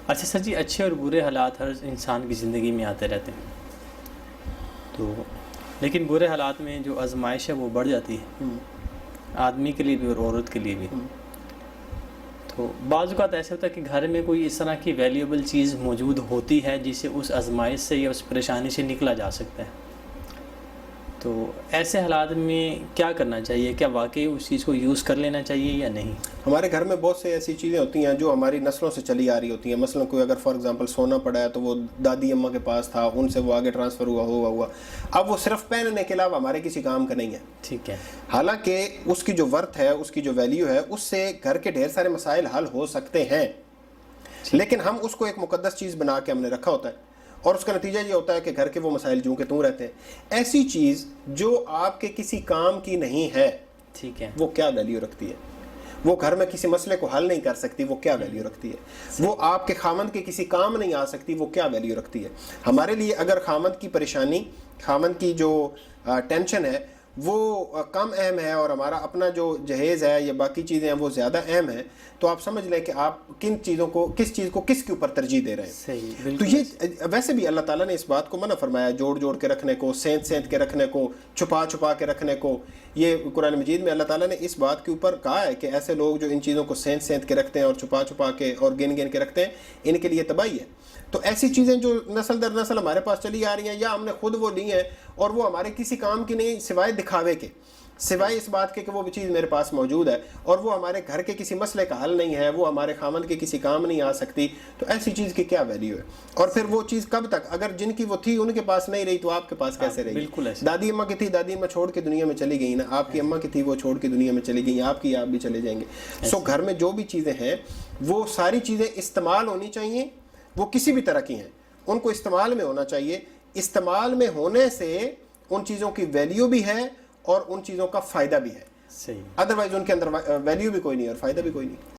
اچھا سر جی، اچھے اور برے حالات ہر انسان کی زندگی میں آتے رہتے ہیں، تو لیکن برے حالات میں جو آزمائش ہے وہ بڑھ جاتی ہے، آدمی کے لیے بھی اور عورت کے لیے بھی۔ تو بعض اوقات ایسا ہوتا ہے کہ گھر میں کوئی اس طرح کی ویلیوبل چیز موجود ہوتی ہے جس سے اس آزمائش سے یا اس پریشانی سے نکلا جا سکتا ہے، تو ایسے حالات میں کیا کرنا چاہیے؟ کیا واقعی اس چیز کو یوز کر لینا چاہیے یا نہیں؟ ہمارے گھر میں بہت سے ایسی چیزیں ہوتی ہیں جو ہماری نسلوں سے چلی آ رہی ہوتی ہیں. مثلا کوئی اگر فار ایگزامپل سونا پڑا ہے تو وہ دادی اماں کے پاس تھا، ان سے وہ آگے ٹرانسفر ہوا. اب وہ صرف پہننے کے علاوہ ہمارے کسی کام کا نہیں ہے. ٹھیک ہے. حالانکہ اس کی جو ورتھ ہے، اس کی جو ویلیو ہے، اس سے گھر کے ڈھیر سارے مسائل حل ہو سکتے ہیں، لیکن ہم اس کو ایک مقدس چیز بنا کے ہم نے رکھا ہوتا ہے، اور اس کا نتیجہ یہ ہوتا ہے کہ گھر کے وہ مسائل جوں کے توں رہتے ہیں. ایسی چیز جو آپ کے کسی کام کی نہیں ہے، ٹھیک ہے، وہ کیا ویلیو رکھتی ہے؟ وہ گھر میں کسی مسئلے کو حل نہیں کر سکتی، وہ کیا ویلیو رکھتی ہے؟ وہ آپ کے خامند کے کسی کام نہیں آ سکتی، وہ کیا ویلیو رکھتی ہے؟ ہمارے لیے اگر خامند کی پریشانی، خامند کی جو ٹینشن ہے وہ کم اہم ہے اور ہمارا اپنا جو جہیز ہے یا باقی چیزیں ہیں وہ زیادہ اہم ہیں، تو آپ سمجھ لیں کہ آپ کس چیز کو کس کے اوپر ترجیح دے رہے ہیں. صحیح. تو یہ ویسے بھی اللہ تعالیٰ نے اس بات کو منع فرمایا، جوڑ کے رکھنے کو، سینت کے رکھنے کو، چھپا کے رکھنے کو. یہ قرآن مجید میں اللہ تعالیٰ نے اس بات کے اوپر کہا ہے کہ ایسے لوگ جو ان چیزوں کو سینت کے رکھتے ہیں اور چھپا کے اور گن کے رکھتے ہیں، ان کے لیے تباہی ہے. تو ایسی چیزیں جو نسل در نسل ہمارے پاس چلی آ رہی ہیں، یا ہم نے خود وہ لی ہیں اور وہ ہمارے کسی کام کی نہیں، سوائے دکھاوے کے، سوائے اس بات کے کہ وہ چیز میرے پاس موجود ہے اور وہ ہمارے گھر کے کسی مسئلے کا حل نہیں ہے، وہ ہمارے خامند کے کسی کام نہیں آ سکتی، تو ایسی چیز کی کیا ویلیو ہے؟ اور پھر وہ چیز کب تک، اگر جن کی وہ تھی ان کے پاس نہیں رہی تو آپ کے پاس کیسے رہی؟ بالکل. دادی اماں کی تھی، دادی اماں چھوڑ کے دنیا میں چلی گئی نا، آپ کی اماں کی تھی، وہ چھوڑ کے دنیا میں چلی گئی، آپ کی آپ بھی چلے جائیں گے. سو گھر میں جو بھی چیزیں ہیں وہ ساری چیزیں استعمال ہونی چاہیے، وہ کسی بھی طرح کی ہیں، ان کو استعمال میں ہونا چاہیے. استعمال میں ہونے سے ان چیزوں کی ویلیو بھی ہے اور ان چیزوں کا فائدہ بھی ہے. صحیح. ادروائز ان کے اندر ویلیو بھی کوئی نہیں اور فائدہ بھی کوئی نہیں.